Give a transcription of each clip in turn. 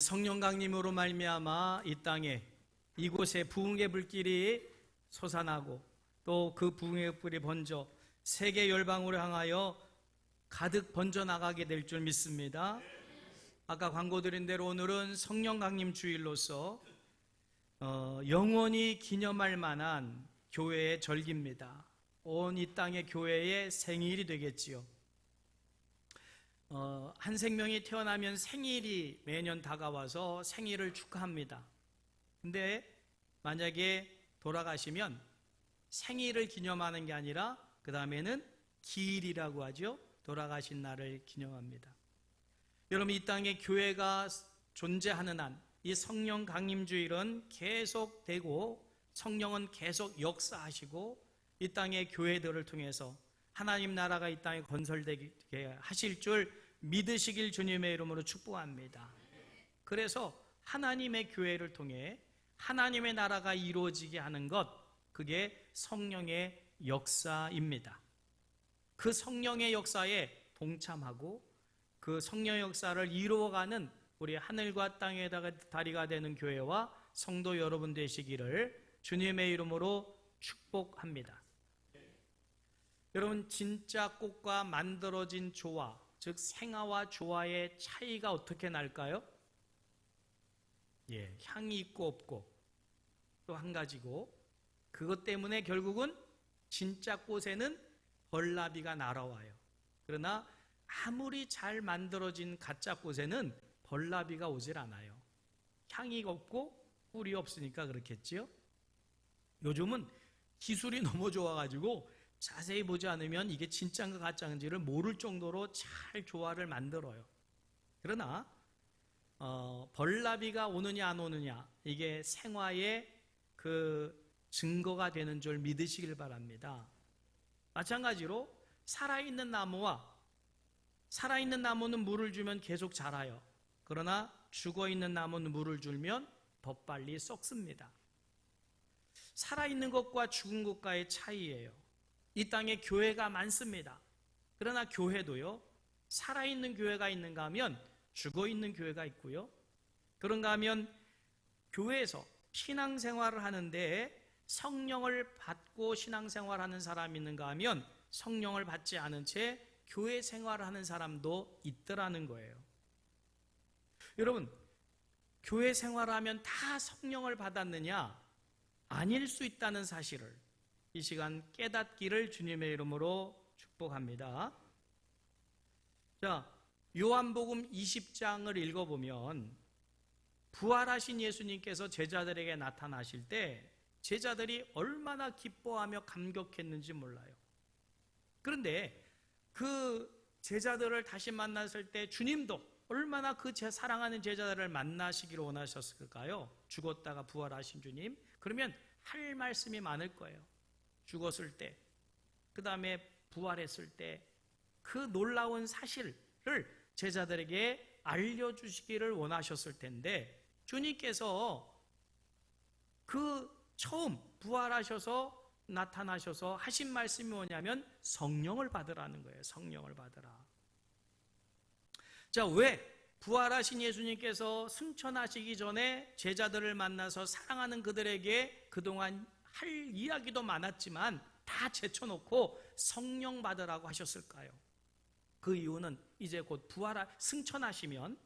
성령 강림으로 말미암아 이 땅에 이곳에 부흥의 불길이 솟아나고 또 그 부흥의 불이 번져 세계 열방으로 향하여 가득 번져나가게 될 줄 믿습니다. 아까 광고 드린 대로 오늘은 성령 강림 주일로서 영원히 기념할 만한 교회의 절기입니다. 온 이 땅의 교회의 생일이 되겠지요. 한 생명이 태어나면 생일이 매년 다가와서 생일을 축하합니다. 근데 만약에 돌아가시면 생일을 기념하는 게 아니라 그 다음에는 기일이라고 하죠. 돌아가신 날을 기념합니다. 여러분, 이 땅에 교회가 존재하는 한 이 성령 강림주일은 계속되고 성령은 계속 역사하시고 이 땅의 교회들을 통해서 하나님 나라가 이 땅에 건설되게 하실 줄 믿으시길 주님의 이름으로 축복합니다. 그래서 하나님의 교회를 통해 하나님의 나라가 이루어지게 하는 것, 그게 성령의 역사입니다. 그 성령의 역사에 동참하고 그 성령의 역사를 이루어가는 우리 하늘과 땅에다가 다리가 되는 교회와 성도 여러분 되시기를 주님의 이름으로 축복합니다. 여러분, 진짜 꽃과 만들어진 조화, 즉 생화와 조화의 차이가 어떻게 날까요? 향이 있고 없고 또 한 가지고, 그것 때문에 결국은 진짜 꽃에는 벌나비가 날아와요. 그러나 아무리 잘 만들어진 가짜 꽃에는 벌나비가 오질 않아요. 향이 없고 꿀이 없으니까 그렇겠지요. 요즘은 기술이 너무 좋아가지고 자세히 보지 않으면 이게 진짜인가 가짜인지를 모를 정도로 잘 조화를 만들어요. 그러나 벌나비가 오느냐 안 오느냐, 이게 생화의 그 증거가 되는 줄 믿으시길 바랍니다. 마찬가지로 살아있는 나무는 물을 주면 계속 자라요. 그러나 죽어있는 나무는 물을 주면 더 빨리 썩습니다. 살아있는 것과 죽은 것과의 차이예요. 이 땅에 교회가 많습니다. 그러나 교회도요, 살아있는 교회가 있는가 하면 죽어있는 교회가 있고요, 그런가 하면 교회에서 신앙생활을 하는데 성령을 받고 신앙생활하는 사람이 있는가 하면 성령을 받지 않은 채 교회 생활을 하는 사람도 있더라는 거예요. 여러분, 교회 생활을 하면 다 성령을 받았느냐? 아닐 수 있다는 사실을 이 시간 깨닫기를 주님의 이름으로 축복합니다. 자, 요한복음 20장을 읽어보면 부활하신 예수님께서 제자들에게 나타나실 때 제자들이 얼마나 기뻐하며 감격했는지 몰라요. 그런데 그 제자들을 다시 만났을 때 주님도 얼마나 그 사랑하는 제자들을 만나시기를 원하셨을까요? 죽었다가 부활하신 주님. 그러면 할 말씀이 많을 거예요. 죽었을 때, 그 다음에 부활했을 때 그 놀라운 사실을 제자들에게 알려주시기를 원하셨을 텐데, 주님께서 그 처음 부활하셔서 나타나셔서 하신 말씀이 뭐냐면 성령을 받으라는 거예요. 성령을 받으라. 자, 왜 부활하신 예수님께서 승천하시기 전에 제자들을 만나서 사랑하는 그들에게 그동안 할 이야기도 많았지만 다 제쳐놓고 성령 받으라고 하셨을까요? 그 이유는 이제 곧 승천하시면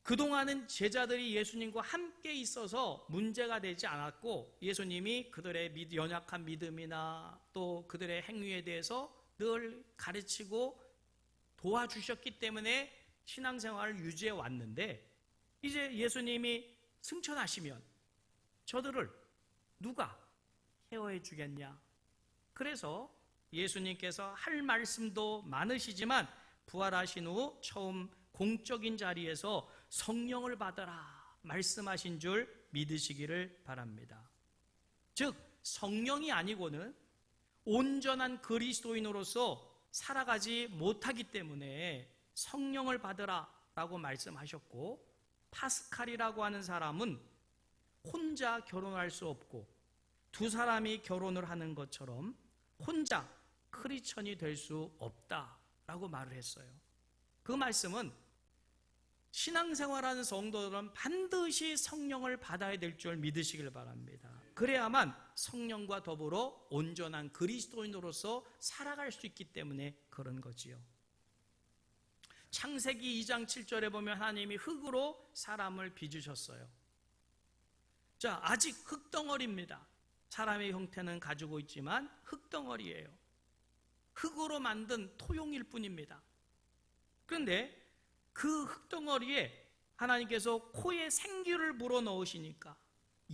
그동안은 제자들이 예수님과 함께 있어서 문제가 되지 않았고 예수님이 그들의 연약한 믿음이나 또 그들의 행위에 대해서 늘 가르치고 도와주셨기 때문에 신앙생활을 유지해 왔는데, 이제 예수님이 승천하시면 저들을 누가 케어해 주겠냐? 그래서 예수님께서 할 말씀도 많으시지만 부활하신 후 처음 공적인 자리에서 성령을 받아라 말씀하신 줄 믿으시기를 바랍니다. 즉 성령이 아니고는 온전한 그리스도인으로서 살아가지 못하기 때문에 성령을 받으라 라고 말씀하셨고, 파스칼이라고 하는 사람은 혼자 결혼할 수 없고 두 사람이 결혼을 하는 것처럼 혼자 크리스천이 될 수 없다라고 말을 했어요. 그 말씀은 신앙생활하는 성도들은 반드시 성령을 받아야 될 줄 믿으시길 바랍니다. 그래야만 성령과 더불어 온전한 그리스도인으로서 살아갈 수 있기 때문에 그런 거지요. 창세기 2장 7절에 보면 하나님이 흙으로 사람을 빚으셨어요. 자, 아직 흙덩어리입니다. 사람의 형태는 가지고 있지만 흙덩어리예요. 흙으로 만든 토용일 뿐입니다. 그런데 그 흙덩어리에 하나님께서 코에 생기를 불어넣으시니까,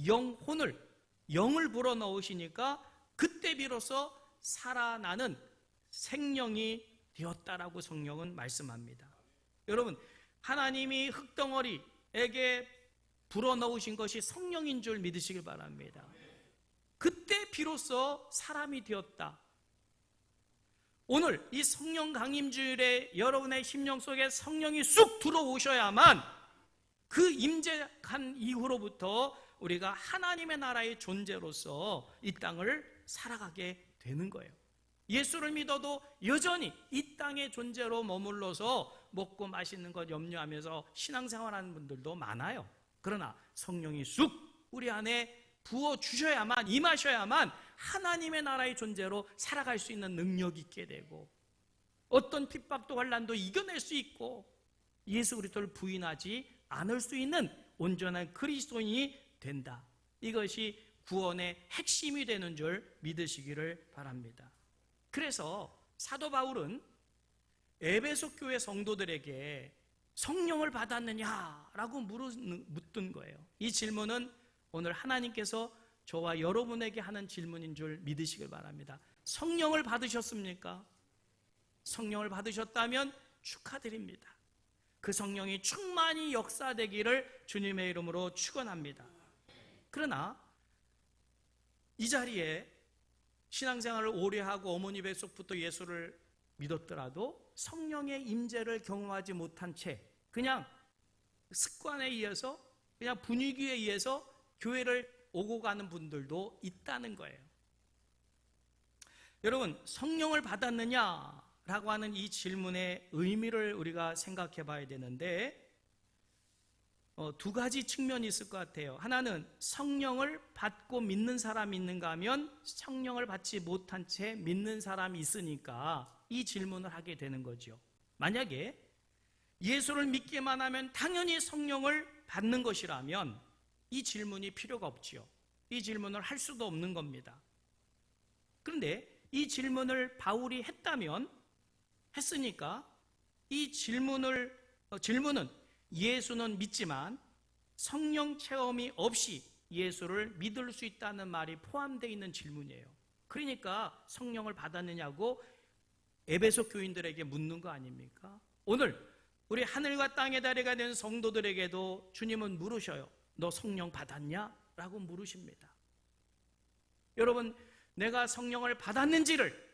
영을 불어넣으시니까 그때 비로소 살아나는 생명이 되었다라고 성경은 말씀합니다. 여러분, 하나님이 흙덩어리에게 불어넣으신 것이 성령인 줄 믿으시길 바랍니다. 그때 비로소 사람이 되었다. 오늘 이 성령 강림주일에 여러분의 심령 속에 성령이 쑥 들어오셔야만 그 임재한 이후로부터 우리가 하나님의 나라의 존재로서 이 땅을 살아가게 되는 거예요. 예수를 믿어도 여전히 이 땅의 존재로 머물러서 먹고 마시는 것 염려하면서 신앙생활하는 분들도 많아요. 그러나 성령이 쑥 우리 안에 부어주셔야만, 임하셔야만 하나님의 나라의 존재로 살아갈 수 있는 능력이 있게 되고, 어떤 핍박도 환난도 이겨낼 수 있고, 예수 그리스도를 부인하지 않을 수 있는 온전한 그리스도인이 된다. 이것이 구원의 핵심이 되는 줄 믿으시기를 바랍니다. 그래서 사도 바울은 에베소 교회 성도들에게 성령을 받았느냐라고 묻던 거예요. 이 질문은 오늘 하나님께서 저와 여러분에게 하는 질문인 줄 믿으시길 바랍니다. 성령을 받으셨습니까? 성령을 받으셨다면 축하드립니다. 그 성령이 충만히 역사되기를 주님의 이름으로 축원합니다. 그러나 이 자리에 신앙생활을 오래 하고 어머니 뱃속부터 예수를 믿었더라도 성령의 임재를 경험하지 못한 채 그냥 습관에 의해서, 그냥 분위기에 의해서 교회를 오고 가는 분들도 있다는 거예요. 여러분, 성령을 받았느냐라고 하는 이 질문의 의미를 우리가 생각해 봐야 되는데, 두 가지 측면이 있을 것 같아요. 하나는 성령을 받고 믿는 사람이 있는가 하면 성령을 받지 못한 채 믿는 사람이 있으니까 이 질문을 하게 되는 거죠. 만약에 예수를 믿기만 하면 당연히 성령을 받는 것이라면 이 질문이 필요가 없지요. 이 질문을 할 수도 없는 겁니다. 그런데 이 질문을 바울이 했으니까 이 질문은 예수는 믿지만 성령 체험이 없이 예수를 믿을 수 있다는 말이 포함되어 있는 질문이에요. 그러니까 성령을 받았느냐고 에베소 교인들에게 묻는 거 아닙니까? 오늘 우리 하늘과 땅의 다리가 된 성도들에게도 주님은 물으셔요. 너 성령 받았냐? 라고 물으십니다. 여러분, 내가 성령을 받았는지를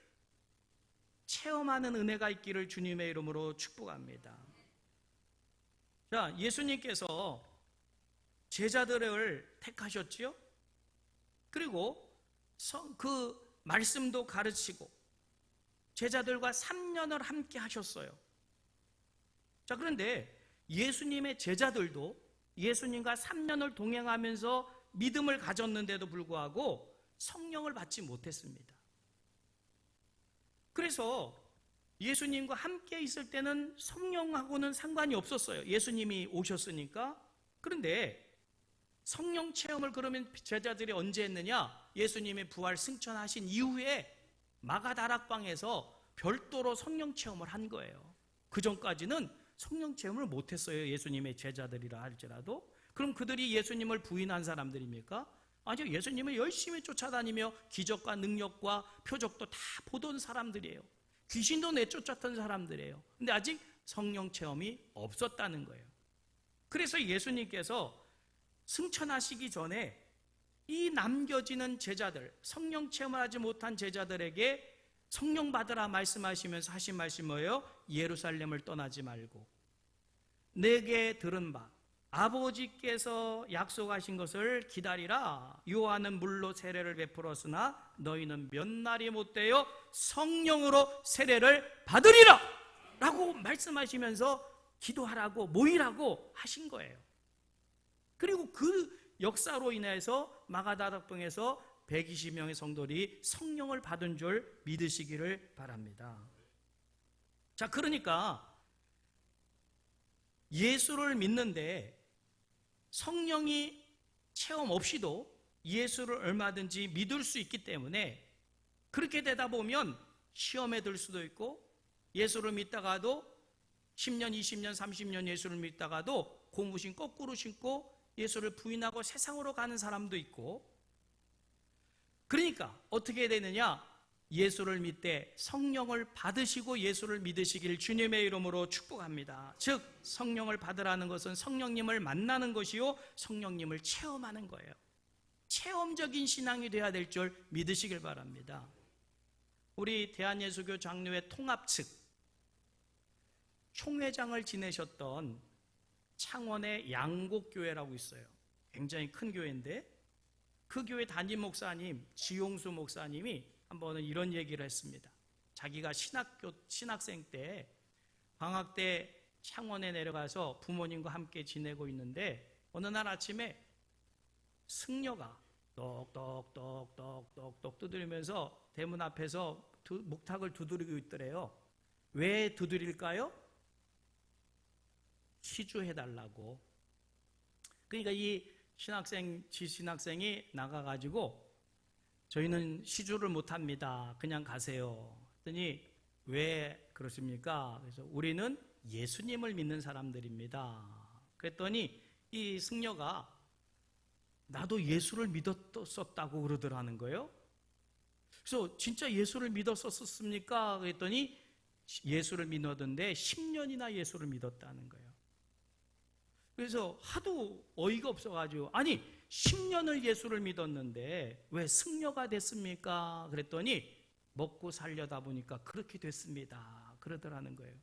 체험하는 은혜가 있기를 주님의 이름으로 축복합니다. 자, 예수님께서 제자들을 택하셨지요? 그리고 그 말씀도 가르치고 제자들과 3년을 함께 하셨어요. 자, 그런데 예수님의 제자들도 예수님과 3년을 동행하면서 믿음을 가졌는데도 불구하고 성령을 받지 못했습니다. 그래서 예수님과 함께 있을 때는 성령하고는 상관이 없었어요. 예수님이 오셨으니까. 그런데 성령 체험을 그러면 제자들이 언제 했느냐? 예수님의 부활 승천하신 이후에 마가다락방에서 별도로 성령 체험을 한 거예요. 그 전까지는 성령 체험을 못했어요. 예수님의 제자들이라 할지라도. 그럼 그들이 예수님을 부인한 사람들입니까? 아니요, 예수님을 열심히 쫓아다니며 기적과 능력과 표적도 다 보던 사람들이에요. 귀신도 내쫓았던 사람들이에요. 근데 아직 성령 체험이 없었다는 거예요. 그래서 예수님께서 승천하시기 전에 이 남겨지는 제자들, 성령 체험을 하지 못한 제자들에게 성령 받으라 말씀하시면서 하신 말씀이 뭐예요? 예루살렘을 떠나지 말고 내게 들은 바 아버지께서 약속하신 것을 기다리라. 요한은 물로 세례를 베풀었으나 너희는 몇 날이 못되어 성령으로 세례를 받으리라 라고 말씀하시면서 기도하라고 모이라고 하신 거예요. 그리고 그 역사로 인해서 마가다락방에서 120명의 성도들이 성령을 받은 줄 믿으시기를 바랍니다. 자, 그러니까 예수를 믿는데 성령이 체험 없이도 예수를 얼마든지 믿을 수 있기 때문에 그렇게 되다 보면 시험에 들 수도 있고 예수를 믿다가도 10년, 20년, 30년 예수를 믿다가도 고무신 거꾸로 신고 예수를 부인하고 세상으로 가는 사람도 있고, 그러니까 어떻게 되느냐? 예수를 믿되 성령을 받으시고 예수를 믿으시길 주님의 이름으로 축복합니다. 즉 성령을 받으라는 것은 성령님을 만나는 것이요 성령님을 체험하는 거예요. 체험적인 신앙이 돼야 될 줄 믿으시길 바랍니다. 우리 대한예수교 장로회 통합 측 총회장을 지내셨던 창원의 양곡교회라고 있어요. 굉장히 큰 교회인데 그 교회 담임 목사님 지용수 목사님이 한 번은 이런 얘기를 했습니다. 자기가 신학생 때 방학 때 창원에 내려가서 부모님과 함께 지내고 있는데 어느 날 아침에 승려가 똑똑똑똑똑똑 두드리면서 대문 앞에서 목탁을 두드리고 있더래요. 왜 두드릴까요? 시주해달라고. 그러니까 이 지신학생이 나가가지고 저희는 시주를 못합니다. 그냥 가세요. 그랬더니 왜 그러십니까? 그래서 우리는 예수님을 믿는 사람들입니다. 그랬더니 이 승려가 나도 예수를 믿었었다고 그러더라는 거예요. 그래서 진짜 예수를 믿었었습니까? 그랬더니 예수를 믿었는데 10년이나 예수를 믿었다는 거예요. 그래서 하도 어이가 없어가지고 아니 10년을 예수를 믿었는데 왜 승려가 됐습니까? 그랬더니 먹고 살려다 보니까 그렇게 됐습니다. 그러더라는 거예요.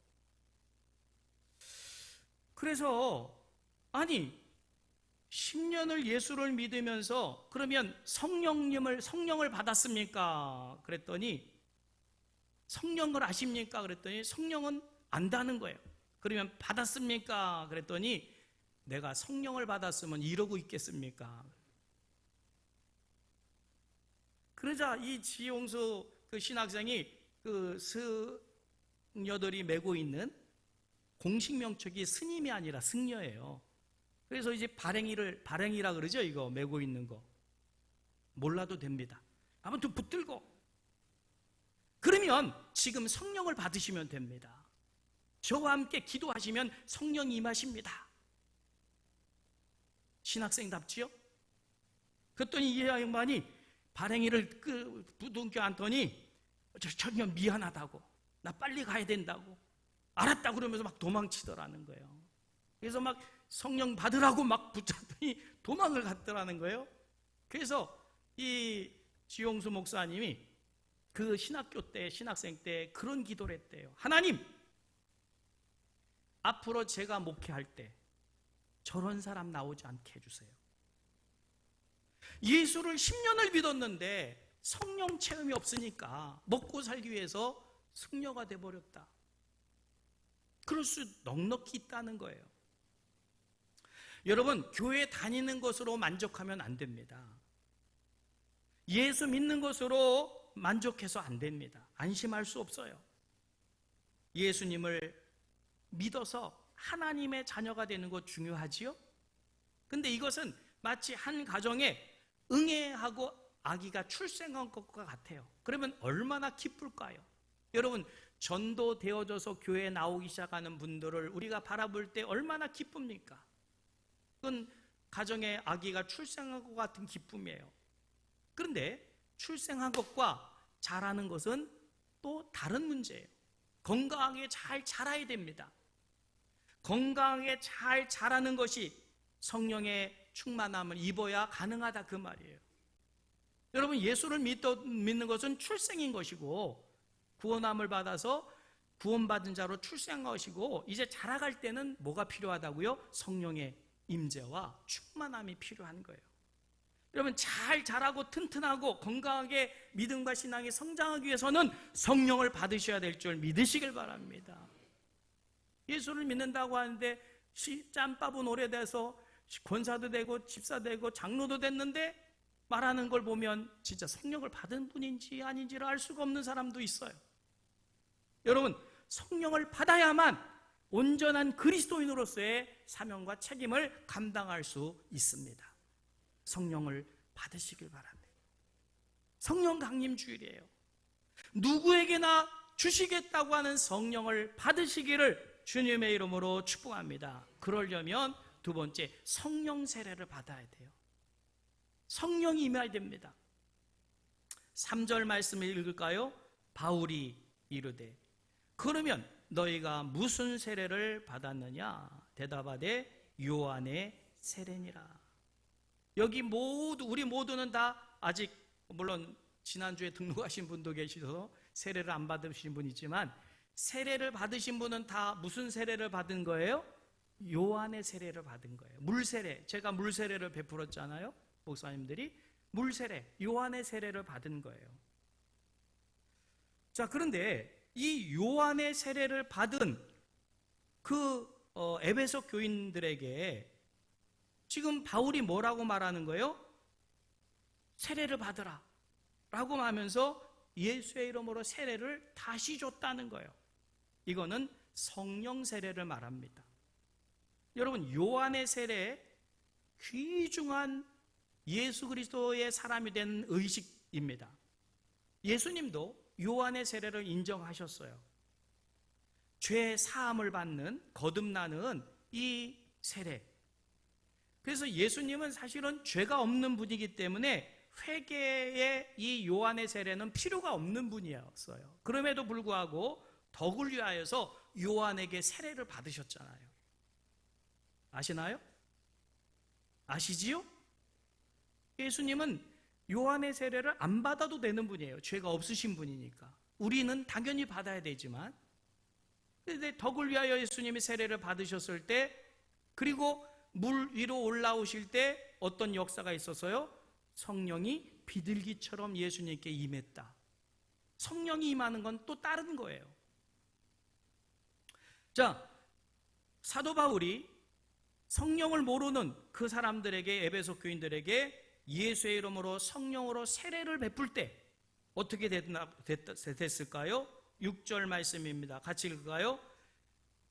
그래서 아니 10년을 예수를 믿으면서 그러면 성령을 받았습니까? 그랬더니 성령을 아십니까? 그랬더니 성령은 안다는 거예요. 그러면 받았습니까? 그랬더니 내가 성령을 받았으면 이러고 있겠습니까? 그러자 이 지용수 그 신학생이 그 승려들이 메고 있는 공식 명칭이 스님이 아니라 승려예요. 그래서 이제 발행이라 그러죠. 이거 메고 있는 거 몰라도 됩니다. 아무튼 붙들고 그러면 지금 성령을 받으시면 됩니다. 저와 함께 기도하시면 성령이 임하십니다. 신학생답지요? 그랬더니 이 양반이 발행이를 부둥켜 안더니 전혀 미안하다고 나 빨리 가야 된다고 알았다 그러면서 막 도망치더라는 거예요. 그래서 막 성령 받으라고 막 붙잡더니 도망을 갔더라는 거예요. 그래서 이 지용수 목사님이 그 신학생 때 그런 기도를 했대요. 하나님, 앞으로 제가 목회할 때 저런 사람 나오지 않게 해주세요. 예수를 10년을 믿었는데 성령 체험이 없으니까 먹고 살기 위해서 승려가 돼버렸다. 그럴 수 넉넉히 있다는 거예요. 여러분, 교회 다니는 것으로 만족하면 안 됩니다. 예수 믿는 것으로 만족해서 안 됩니다. 안심할 수 없어요. 예수님을 믿어서 하나님의 자녀가 되는 것 중요하지요? 근데 이것은 마치 한 가정에 응애하고 아기가 출생한 것과 같아요. 그러면 얼마나 기쁠까요? 여러분, 전도되어져서 교회에 나오기 시작하는 분들을 우리가 바라볼 때 얼마나 기쁩니까? 그건 가정에 아기가 출생한 것 같은 기쁨이에요. 그런데 출생한 것과 자라는 것은 또 다른 문제예요. 건강하게 잘 자라야 됩니다. 건강하게 잘 자라는 것이 성령의 충만함을 입어야 가능하다 그 말이에요. 여러분, 예수를 믿는 것은 출생인 것이고 구원함을 받아서 구원받은 자로 출생한 것이고 이제 자라갈 때는 뭐가 필요하다고요? 성령의 임재와 충만함이 필요한 거예요. 여러분, 잘 자라고 튼튼하고 건강하게 믿음과 신앙이 성장하기 위해서는 성령을 받으셔야 될 줄 믿으시길 바랍니다. 예수를 믿는다고 하는데 짬밥은 오래돼서 권사도 되고 집사도 되고 장로도 됐는데 말하는 걸 보면 진짜 성령을 받은 분인지 아닌지를 알 수가 없는 사람도 있어요. 여러분, 성령을 받아야만 온전한 그리스도인으로서의 사명과 책임을 감당할 수 있습니다. 성령을 받으시길 바랍니다. 성령 강림 주일이에요. 누구에게나 주시겠다고 하는 성령을 받으시기를 주님의 이름으로 축복합니다. 그러려면 두 번째, 성령 세례를 받아야 돼요. 성령이 임해야 됩니다. 3절 말씀을 읽을까요? 바울이 이르되 그러면 너희가 무슨 세례를 받았느냐? 대답하되 요한의 세례니라. 여기 우리 모두는 다 아직, 물론 지난주에 등록하신 분도 계셔서 세례를 안 받으신 분 있지만, 세례를 받으신 분은 다 무슨 세례를 받은 거예요? 요한의 세례를 받은 거예요. 물세례, 제가 물세례를 베풀었잖아요. 목사님들이 물세례, 요한의 세례를 받은 거예요. 자, 그런데 이 요한의 세례를 받은 에베소 교인들에게 지금 바울이 뭐라고 말하는 거예요? 세례를 받으라 라고 하면서 예수의 이름으로 세례를 다시 줬다는 거예요. 이거는 성령 세례를 말합니다. 여러분, 요한의 세례, 귀중한 예수 그리스도의 사람이 된 의식입니다. 예수님도 요한의 세례를 인정하셨어요. 죄 사함을 받는, 거듭나는 이 세례. 그래서 예수님은 사실은 죄가 없는 분이기 때문에 회개의 이 요한의 세례는 필요가 없는 분이었어요. 그럼에도 불구하고 덕을 위하여서 요한에게 세례를 받으셨잖아요. 아시나요? 아시지요? 예수님은 요한의 세례를 안 받아도 되는 분이에요. 죄가 없으신 분이니까. 우리는 당연히 받아야 되지만, 그런데 덕을 위하여 예수님이 세례를 받으셨을 때, 그리고 물 위로 올라오실 때 어떤 역사가 있었어요? 성령이 비둘기처럼 예수님께 임했다. 성령이 임하는 건 또 다른 거예요. 자, 사도 바울이 성령을 모르는 그 사람들에게, 에베소 교인들에게 예수의 이름으로 성령으로 세례를 베풀 때 어떻게 됐을까요? 6절 말씀입니다. 같이 읽을까요?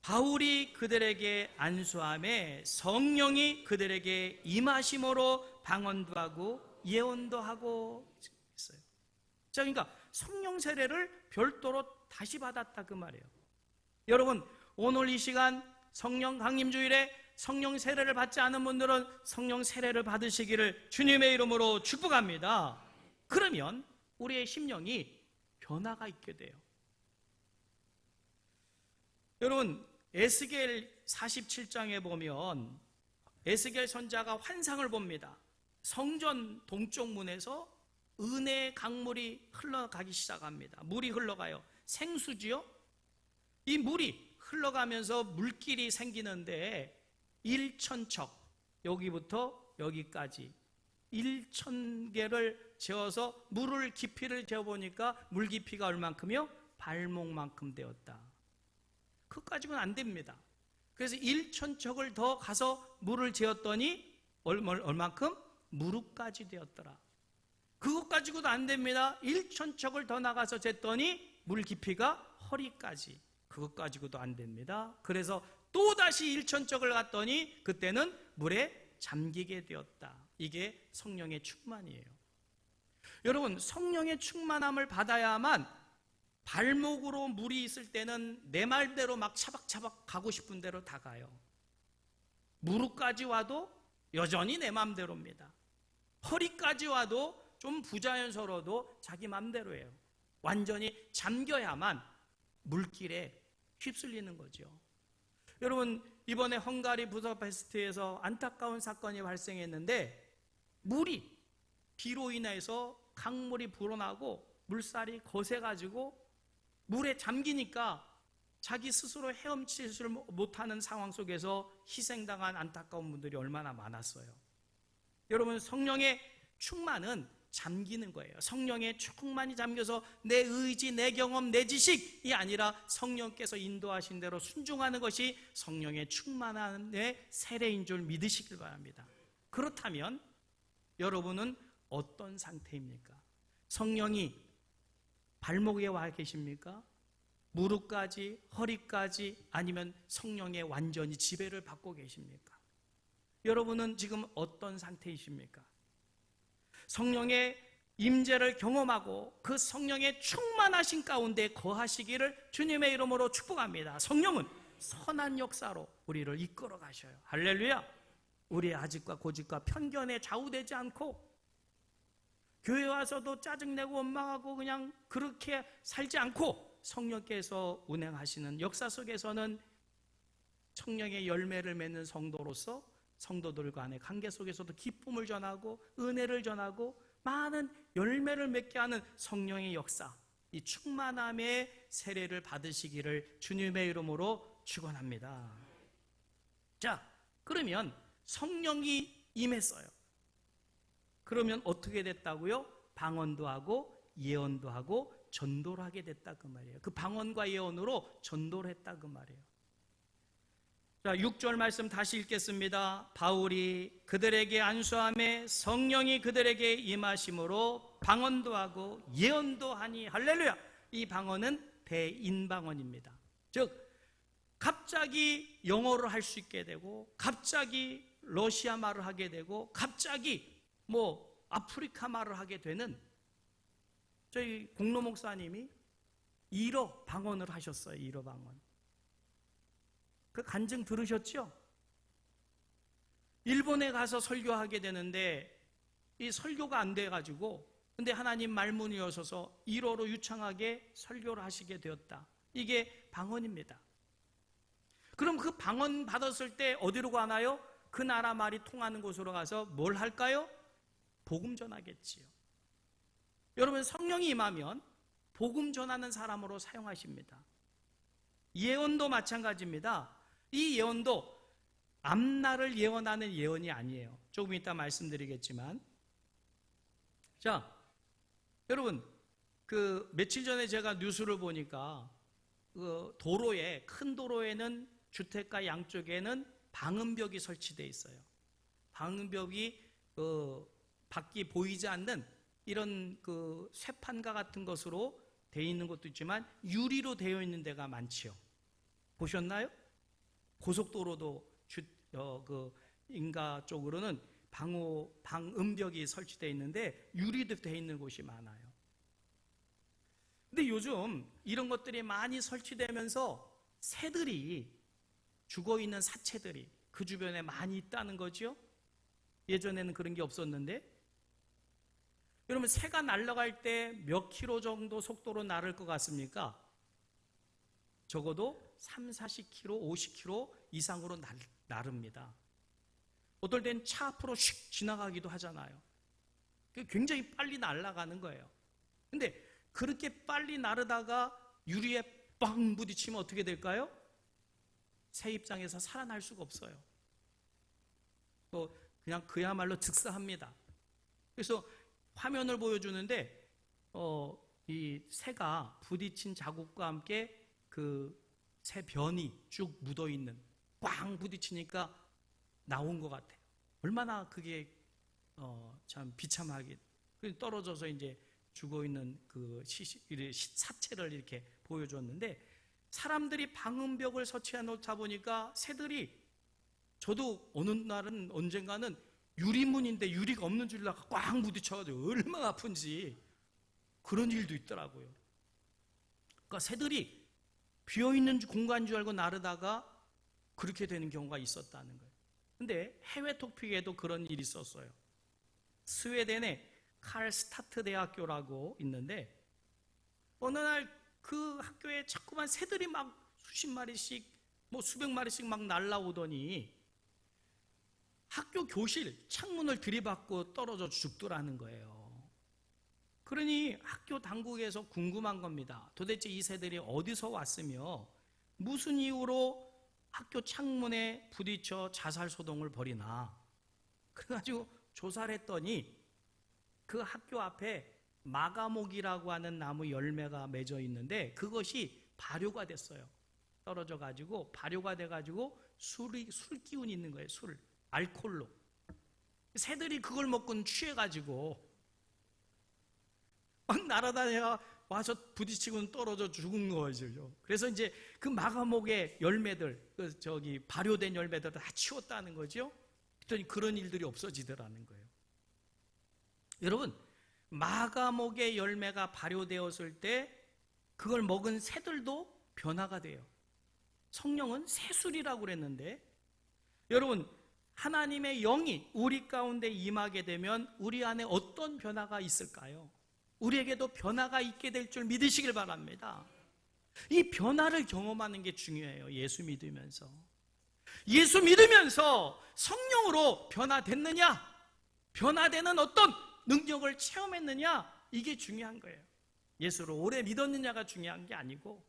바울이 그들에게 안수함에 성령이 그들에게 임하심으로 방언도 하고 예언도 하고 있어요. 자, 그러니까 성령 세례를 별도로 다시 받았다 그 말이에요. 여러분, 오늘 이 시간 성령 강림 주일에 성령 세례를 받지 않은 분들은 성령 세례를 받으시기를 주님의 이름으로 축복합니다. 그러면 우리의 심령이 변화가 있게 돼요. 여러분, 에스겔 47장에 보면 에스겔 선지자가 환상을 봅니다. 성전 동쪽 문에서 은혜의 강물이 흘러가기 시작합니다. 물이 흘러가요. 생수지요? 이 물이 흘러가면서 물길이 생기는데 1,000척, 여기부터 여기까지 1,000개를 재어서 물을 깊이를 재어보니까 물 깊이가 얼만큼이요? 발목만큼 되었다. 그것까지는 안 됩니다. 그래서 1,000척을 더 가서 물을 재었더니 얼만큼? 무릎까지 되었더라. 그것 가지고도 안 됩니다. 1,000척을 더 나가서 쟀더니 물 깊이가 허리까지. 그것 가지고도 안 됩니다. 그래서 또다시 1,000척을 갔더니 그때는 물에 잠기게 되었다. 이게 성령의 충만이에요. 여러분, 성령의 충만함을 받아야만 발목으로 물이 있을 때는 내 말대로 막 차박차박 가고 싶은 대로 다 가요. 무릎까지 와도 여전히 내 맘대로입니다. 허리까지 와도 좀 부자연스러워도 자기 맘대로예요. 완전히 잠겨야만 물길에 휩쓸리는 거죠. 여러분, 이번에 헝가리 부다페스트에서 안타까운 사건이 발생했는데 물이 비로 인해서 강물이 불어나고 물살이 거세가지고 물에 잠기니까 자기 스스로 헤엄치지를 못하는 상황 속에서 희생당한 안타까운 분들이 얼마나 많았어요. 여러분, 성령의 충만은 잠기는 거예요. 성령에 충만히 잠겨서 내 의지, 내 경험, 내 지식이 아니라 성령께서 인도하신 대로 순종하는 것이 성령의 충만함의 세례인 줄 믿으시길 바랍니다. 그렇다면 여러분은 어떤 상태입니까? 성령이 발목 위에 와 계십니까? 무릎까지, 허리까지, 아니면 성령의 완전히 지배를 받고 계십니까? 여러분은 지금 어떤 상태이십니까? 성령의 임재를 경험하고 그 성령의 충만하신 가운데 거하시기를 주님의 이름으로 축복합니다. 성령은 선한 역사로 우리를 이끌어 가셔요. 할렐루야. 우리의 아직과 고집과 편견에 좌우되지 않고 교회 와서도 짜증내고 원망하고 그냥 그렇게 살지 않고 성령께서 운행하시는 역사 속에서는 성령의 열매를 맺는 성도로서 성도들 간의 관계 속에서도 기쁨을 전하고 은혜를 전하고 많은 열매를 맺게 하는 성령의 역사, 이 충만함의 세례를 받으시기를 주님의 이름으로 축원합니다. 자, 그러면 성령이 임했어요. 그러면 어떻게 됐다고요? 방언도 하고 예언도 하고 전도를 하게 됐다 그 말이에요. 그 방언과 예언으로 전도를 했다 그 말이에요. 자, 6절 말씀 다시 읽겠습니다. 바울이 그들에게 안수함에 성령이 그들에게 임하심으로 방언도 하고 예언도 하니 할렐루야. 이 방언은 대인방언입니다. 즉 갑자기 영어를 할 수 있게 되고 갑자기 러시아 말을 하게 되고 갑자기 아프리카 말을 하게 되는 저희 공로 목사님이 1어 방언을 하셨어요. 1어 방언. 그 간증 들으셨죠? 일본에 가서 설교하게 되는데 이 설교가 안 돼가지고 근데 하나님 말문이 여셔서 1어로 유창하게 설교를 하시게 되었다. 이게 방언입니다. 그럼 그 방언 받았을 때 어디로 가나요? 그 나라 말이 통하는 곳으로 가서 뭘 할까요? 복음 전하겠지요. 여러분 성령이 임하면 복음 전하는 사람으로 사용하십니다. 예언도 마찬가지입니다. 이 예언도 앞날을 예언하는 예언이 아니에요. 조금 이따 말씀드리겠지만 자, 여러분 그 며칠 전에 제가 뉴스를 보니까 그 도로에 큰 도로에는 주택가 양쪽에는 방음벽이 설치되어 있어요. 방음벽이 밖이 보이지 않는 이런 그 쇠판과 같은 것으로 되어 있는 것도 있지만 유리로 되어 있는 데가 많지요. 보셨나요? 고속도로도 인가 쪽으로는 방음벽이 설치되어 있는데 유리도 되어 있는 곳이 많아요. 근데 요즘 이런 것들이 많이 설치되면서 새들이 죽어있는 사체들이 그 주변에 많이 있다는 거죠. 예전에는 그런 게 없었는데 여러분 새가 날아갈 때 몇 킬로 정도 속도로 날을 것 같습니까? 적어도 3, 40킬로, 50킬로 이상으로 나릅니다. 어떨 땐 차 앞으로 슉 지나가기도 하잖아요. 굉장히 빨리 날아가는 거예요. 근데 그렇게 빨리 나르다가 유리에 빵 부딪히면 어떻게 될까요? 새 입장에서 살아날 수가 없어요. 또 그냥 그야말로 즉사합니다. 그래서 화면을 보여주는데 이 새가 부딪힌 자국과 함께 그 새 변이 쭉 묻어있는 꽝 부딪히니까 나온 것 같아요. 얼마나 그게 참 비참하게 떨어져서 이제 죽어있는 그 사체를 이렇게 보여줬는데 사람들이 방음벽을 설치해 놓다 보니까 새들이 저도 어느 날은 언젠가는 유리문인데 유리가 없는 줄 알고 꽝 부딪혀가지고 얼마나 아픈지 그런 일도 있더라고요. 그러니까 새들이 비어있는 공간인 줄 알고 나르다가 그렇게 되는 경우가 있었다는 거예요. 근데 해외 토픽에도 그런 일이 있었어요. 스웨덴의 칼스타트 대학교라고 있는데 어느 날 그 학교에 자꾸만 새들이 막 수십 마리씩 수백 마리씩 막 날라오더니 학교 교실 창문을 들이받고 떨어져 죽더라는 거예요. 그러니 학교 당국에서 궁금한 겁니다. 도대체 이 새들이 어디서 왔으며 무슨 이유로 학교 창문에 부딪혀 자살 소동을 벌이나. 그래가지고 조사를 했더니 그 학교 앞에 마가목이라고 하는 나무 열매가 맺어 있는데 그것이 발효가 됐어요. 떨어져 가지고 발효가 돼 가지고 술 기운이 있는 거예요. 술, 알코올로. 새들이 그걸 먹고는 취해 가지고 막 날아다녀 와서 부딪히고는 떨어져 죽은 거죠. 그래서 이제 그 마가목의 열매들, 발효된 열매들 다 치웠다는 거죠. 그랬더니 그런 일들이 없어지더라는 거예요. 여러분, 마가목의 열매가 발효되었을 때 그걸 먹은 새들도 변화가 돼요. 성령은 새술이라고 그랬는데, 여러분, 하나님의 영이 우리 가운데 임하게 되면 우리 안에 어떤 변화가 있을까요? 우리에게도 변화가 있게 될 줄 믿으시길 바랍니다. 이 변화를 경험하는 게 중요해요. 예수 믿으면서. 예수 믿으면서 성령으로 변화됐느냐? 변화되는 어떤 능력을 체험했느냐? 이게 중요한 거예요. 예수를 오래 믿었느냐가 중요한 게 아니고,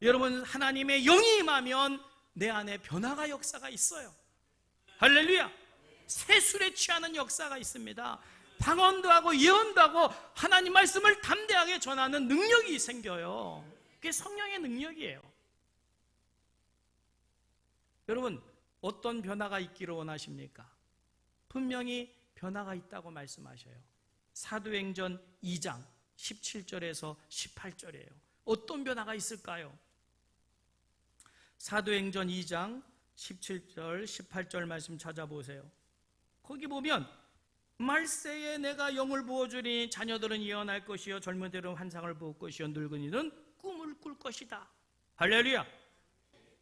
여러분, 하나님의 영이 임하면 내 안에 변화가 역사가 있어요. 할렐루야! 새술에 취하는 역사가 있습니다. 방언도 하고 예언도 하고 하나님 말씀을 담대하게 전하는 능력이 생겨요. 그게 성령의 능력이에요. 여러분, 어떤 변화가 있기를 원하십니까? 분명히 변화가 있다고 말씀하셔요. 사도행전 2장 17절에서 18절이에요. 어떤 변화가 있을까요? 사도행전 2장 17절, 18절 말씀 찾아보세요. 거기 보면 말세에 내가 영을 부어주니 자녀들은 예언할 것이요 젊은이들은 환상을 볼 것이요 늙은이는 꿈을 꿀 것이다. 할렐루야.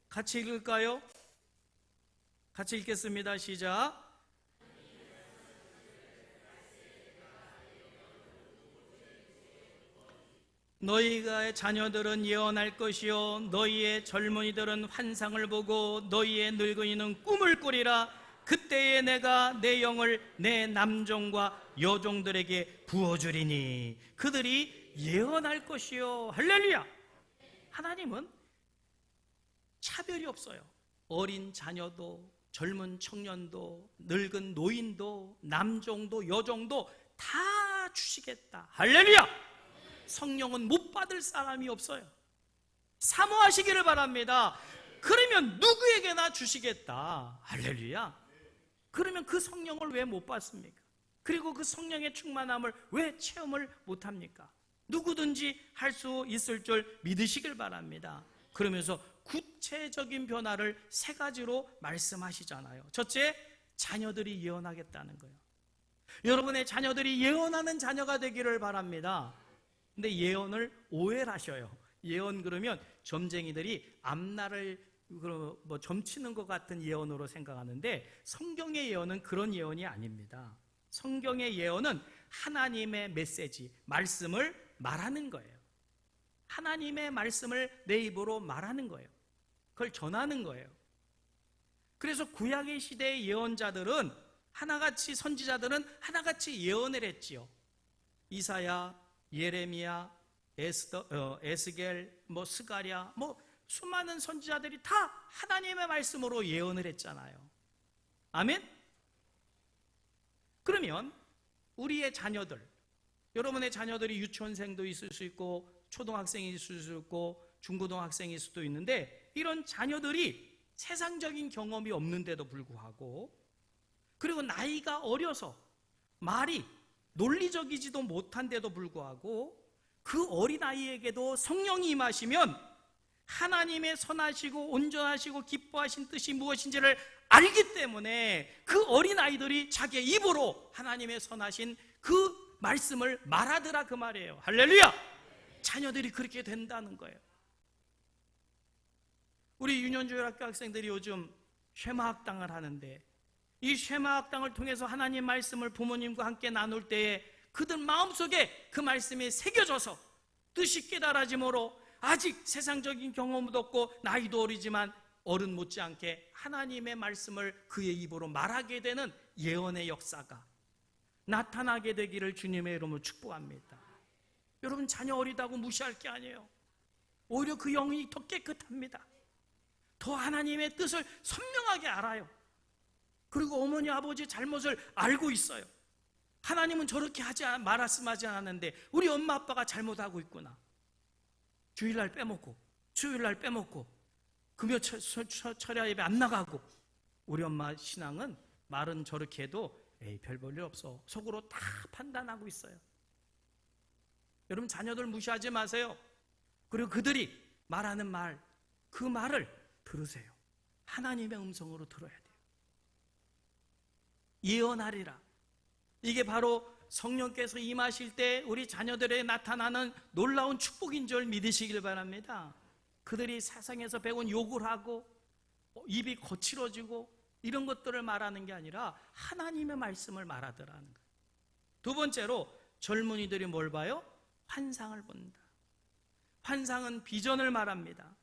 같이 읽을까요? 같이 읽겠습니다. 시작. 너희의 자녀들은 예언할 것이요 너희의 젊은이들은 환상을 보고 너희의 늙은이는 꿈을 꾸리라. 그때에 내가 내 영을 내 남종과 여종들에게 부어주리니 그들이 예언할 것이요. 할렐루야. 하나님은 차별이 없어요. 어린 자녀도 젊은 청년도 늙은 노인도 남종도 여종도 다 주시겠다. 할렐루야. 성령은 못 받을 사람이 없어요. 사모하시기를 바랍니다. 그러면 누구에게나 주시겠다. 할렐루야. 그러면 그 성령을 왜 못 받습니까? 그리고 그 성령의 충만함을 왜 체험을 못합니까? 누구든지 할 수 있을 줄 믿으시길 바랍니다. 그러면서 구체적인 변화를 세 가지로 말씀하시잖아요. 첫째, 자녀들이 예언하겠다는 거예요. 여러분의 자녀들이 예언하는 자녀가 되기를 바랍니다. 근데 예언을 오해를 하셔요. 예언 그러면 점쟁이들이 앞날을 점치는 것 같은 예언으로 생각하는데 성경의 예언은 그런 예언이 아닙니다. 성경의 예언은 하나님의 메시지, 말씀을 말하는 거예요. 하나님의 말씀을 내 입으로 말하는 거예요. 그걸 전하는 거예요. 그래서 구약의 시대의 예언자들은 하나같이, 선지자들은 하나같이 예언을 했지요. 이사야, 예레미야, 에스겔, 스가랴, 수많은 선지자들이 다 하나님의 말씀으로 예언을 했잖아요. 아멘? 그러면 우리의 자녀들, 여러분의 자녀들이 유치원생도 있을 수 있고 초등학생이 있을 수 있고 중고등학생일 수도 있는데 이런 자녀들이 세상적인 경험이 없는데도 불구하고 그리고 나이가 어려서 말이 논리적이지도 못한데도 불구하고 그 어린아이에게도 성령이 임하시면 하나님의 선하시고 온전하시고 기뻐하신 뜻이 무엇인지를 알기 때문에 그 어린아이들이 자기의 입으로 하나님의 선하신 그 말씀을 말하더라 그 말이에요. 할렐루야. 자녀들이 그렇게 된다는 거예요. 우리 유년조율학교 학생들이 요즘 쉐마학당을 하는데 이 쉐마학당을 통해서 하나님 말씀을 부모님과 함께 나눌 때에 그들 마음속에 그 말씀이 새겨져서 뜻이 깨달아지므로 아직 세상적인 경험도 없고 나이도 어리지만 어른 못지않게 하나님의 말씀을 그의 입으로 말하게 되는 예언의 역사가 나타나게 되기를 주님의 이름으로 축복합니다. 여러분, 자녀 어리다고 무시할 게 아니에요. 오히려 그 영이 더 깨끗합니다. 더 하나님의 뜻을 선명하게 알아요. 그리고 어머니 아버지 잘못을 알고 있어요. 하나님은 저렇게 말씀하지 않았는데 우리 엄마 아빠가 잘못하고 있구나. 주일날 빼먹고 금요 철야 예배 안 나가고. 우리 엄마 신앙은 말은 저렇게 해도 별 볼일 없어, 속으로 다 판단하고 있어요. 여러분, 자녀들 무시하지 마세요. 그리고 그들이 말하는 말, 그 말을 들으세요. 하나님의 음성으로 들어야 돼요. 예언하리라. 이게 바로 성령께서 임하실 때 우리 자녀들에게 나타나는 놀라운 축복인 줄 믿으시길 바랍니다. 그들이 세상에서 배운 욕을 하고 입이 거칠어지고 이런 것들을 말하는 게 아니라 하나님의 말씀을 말하더라는 거예요. 두 번째로 젊은이들이 뭘 봐요? 환상을 본다. 환상은 비전을 말합니다.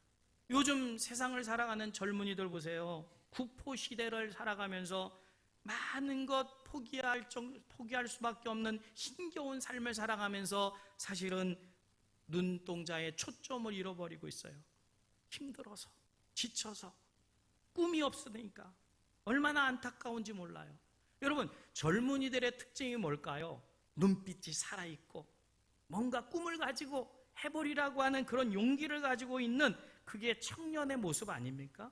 요즘 세상을 살아가는 젊은이들 보세요. 국포 시대를 살아가면서 많은 것 포기할 수밖에 없는 힘겨운 삶을 살아가면서 사실은 눈동자의 초점을 잃어버리고 있어요. 힘들어서, 지쳐서, 꿈이 없으니까 얼마나 안타까운지 몰라요. 여러분, 젊은이들의 특징이 뭘까요? 눈빛이 살아있고 뭔가 꿈을 가지고 해버리라고 하는 그런 용기를 가지고 있는, 그게 청년의 모습 아닙니까?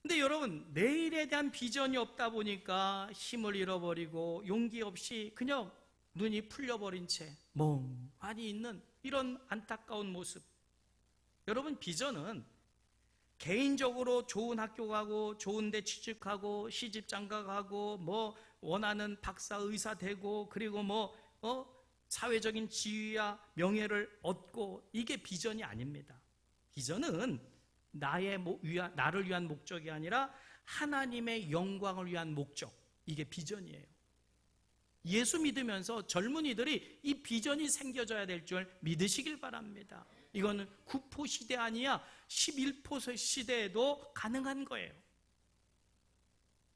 근데 여러분, 내일에 대한 비전이 없다 보니까 힘을 잃어버리고 용기 없이 그냥 눈이 풀려버린 채 멍하니 있는 이런 안타까운 모습. 여러분, 비전은 개인적으로 좋은 학교 가고 좋은 데 취직하고 시집 장가가고 뭐 원하는 박사 의사 되고 그리고 사회적인 지위와 명예를 얻고, 이게 비전이 아닙니다. 비전은 나를 위한 목적이 아니라 하나님의 영광을 위한 목적, 이게 비전이에요. 예수 믿으면서 젊은이들이 이 비전이 생겨져야 될 줄 믿으시길 바랍니다. 이거는 9포 시대 아니야 11포 시대에도 가능한 거예요.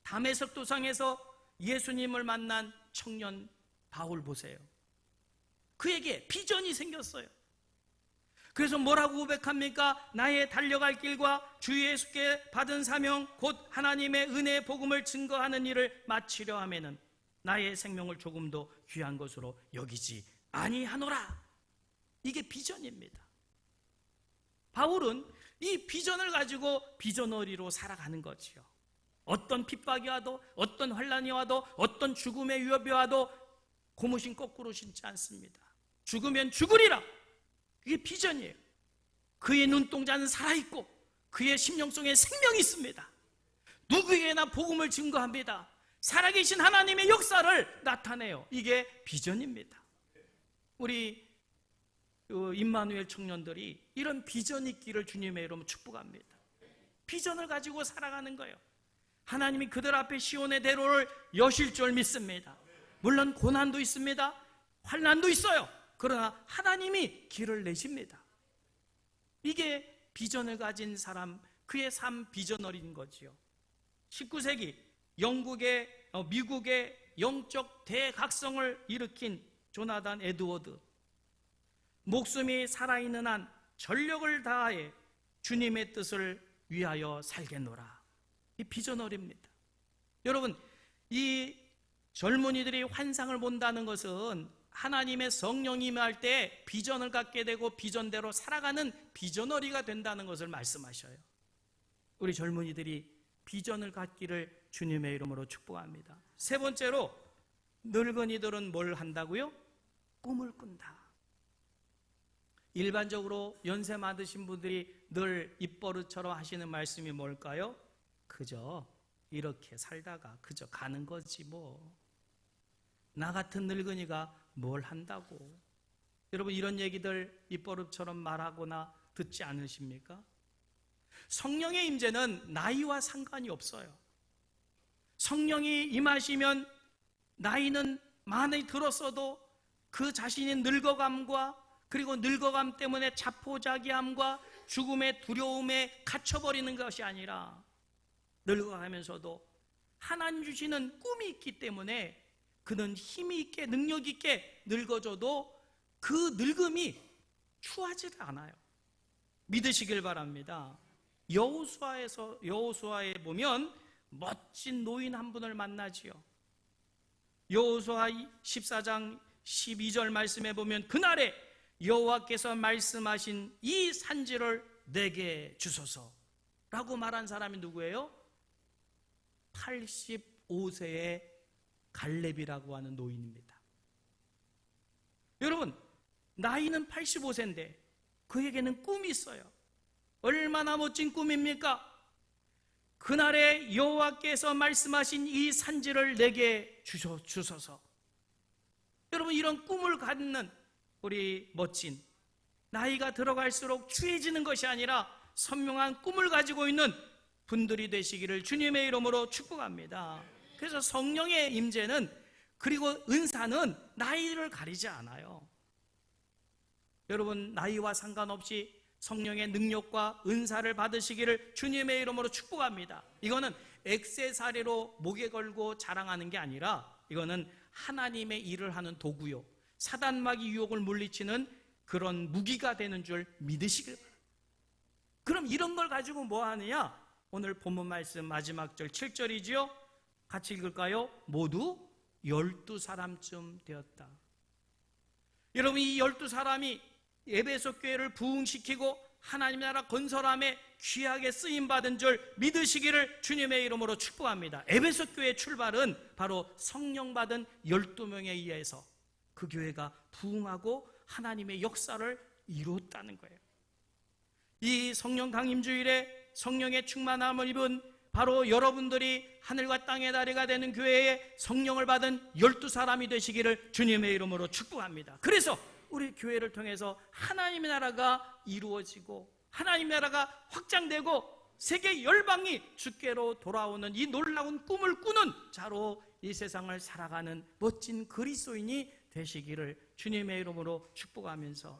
다메섹 도상에서 예수님을 만난 청년 바울 보세요. 그에게 비전이 생겼어요. 그래서 뭐라고 고백합니까? 나의 달려갈 길과 주 예수께 받은 사명 곧 하나님의 은혜의 복음을 증거하는 일을 마치려 하면은 나의 생명을 조금도 귀한 것으로 여기지 아니하노라. 이게 비전입니다. 바울은 이 비전을 가지고 비전어리로 살아가는 거지요. 어떤 핍박이 와도, 어떤 환난이 와도, 어떤 죽음의 위협이 와도 고무신 거꾸로 신지 않습니다. 죽으면 죽으리라. 그게 비전이에요. 그의 눈동자는 살아있고 그의 심령 속에 생명이 있습니다. 누구에게나 복음을 증거합니다. 살아계신 하나님의 역사를 나타내요. 이게 비전입니다. 우리 임마누엘 청년들이 이런 비전 있기를 주님의 이름으로 축복합니다. 비전을 가지고 살아가는 거예요. 하나님이 그들 앞에 시온의 대로를 여실 줄 믿습니다. 물론 고난도 있습니다. 환난도 있어요. 그러나 하나님이 길을 내십니다. 이게 비전을 가진 사람, 그의 삶 비전어리인 거지요. 19세기 미국의 영적 대각성을 일으킨 조나단 에드워드. 목숨이 살아있는 한 전력을 다하여 주님의 뜻을 위하여 살겠노라. 이 비전어리입니다. 여러분, 이 젊은이들이 환상을 본다는 것은 하나님의 성령이 임할 때 비전을 갖게 되고 비전대로 살아가는 비전어리가 된다는 것을 말씀하셔요. 우리 젊은이들이 비전을 갖기를 주님의 이름으로 축복합니다. 세 번째로, 늙은이들은 뭘 한다고요? 꿈을 꾼다. 일반적으로 연세 많으신 분들이 늘 입버릇처럼 하시는 말씀이 뭘까요? 그저 이렇게 살다가 그저 가는 거지 뭐. 나 같은 늙은이가 뭘 한다고. 여러분, 이런 얘기들 입버릇처럼 말하거나 듣지 않으십니까? 성령의 임재는 나이와 상관이 없어요. 성령이 임하시면 나이는 많이 들었어도 그 자신의 늙어감과 그리고 늙어감 때문에 자포자기함과 죽음의 두려움에 갇혀버리는 것이 아니라 늙어가면서도 하나님 주시는 꿈이 있기 때문에 그는 힘이 있게 능력 있게 늙어져도 그 늙음이 추하지 않아요. 믿으시길 바랍니다. 여호수아에 보면 멋진 노인 한 분을 만나지요. 여호수아 14장 12절 말씀에 보면 그날에 여호와께서 말씀하신 이 산지를 내게 주소서라고 말한 사람이 누구예요? 85세의 갈렙이라고 하는 노인입니다. 여러분, 나이는 85세인데 그에게는 꿈이 있어요. 얼마나 멋진 꿈입니까? 그날에 여호와께서 말씀하신 이 산지를 내게 주소서. 여러분, 이런 꿈을 갖는 우리 멋진, 나이가 들어갈수록 추해지는 것이 아니라 선명한 꿈을 가지고 있는 분들이 되시기를 주님의 이름으로 축복합니다. 그래서 성령의 임재는, 그리고 은사는 나이를 가리지 않아요. 여러분, 나이와 상관없이 성령의 능력과 은사를 받으시기를 주님의 이름으로 축복합니다. 이거는 액세서리로 목에 걸고 자랑하는 게 아니라 이거는 하나님의 일을 하는 도구요, 사단마귀 유혹을 물리치는 그런 무기가 되는 줄 믿으시길 바랍니다. 그럼 이런 걸 가지고 뭐 하느냐? 오늘 본문 말씀 마지막 절 7절이지요. 같이 읽을까요? 모두 12사람쯤 되었다. 여러분, 이 12사람이 에베소 교회를 부흥시키고 하나님 나라 건설함에 귀하게 쓰임받은 줄 믿으시기를 주님의 이름으로 축복합니다. 에베소 교회의 출발은 바로 성령 받은 12명에 의해서 그 교회가 부흥하고 하나님의 역사를 이루었다는 거예요. 이 성령 강림주일에 성령의 충만함을 입은 바로 여러분들이 하늘과 땅의 다리가 되는 교회에 성령을 받은 12사람이 되시기를 주님의 이름으로 축복합니다. 그래서 우리 교회를 통해서 하나님의 나라가 이루어지고 하나님의 나라가 확장되고 세계 열방이 주께로 돌아오는 이 놀라운 꿈을 꾸는 자로 이 세상을 살아가는 멋진 그리스도인이 되시기를 주님의 이름으로 축복하면서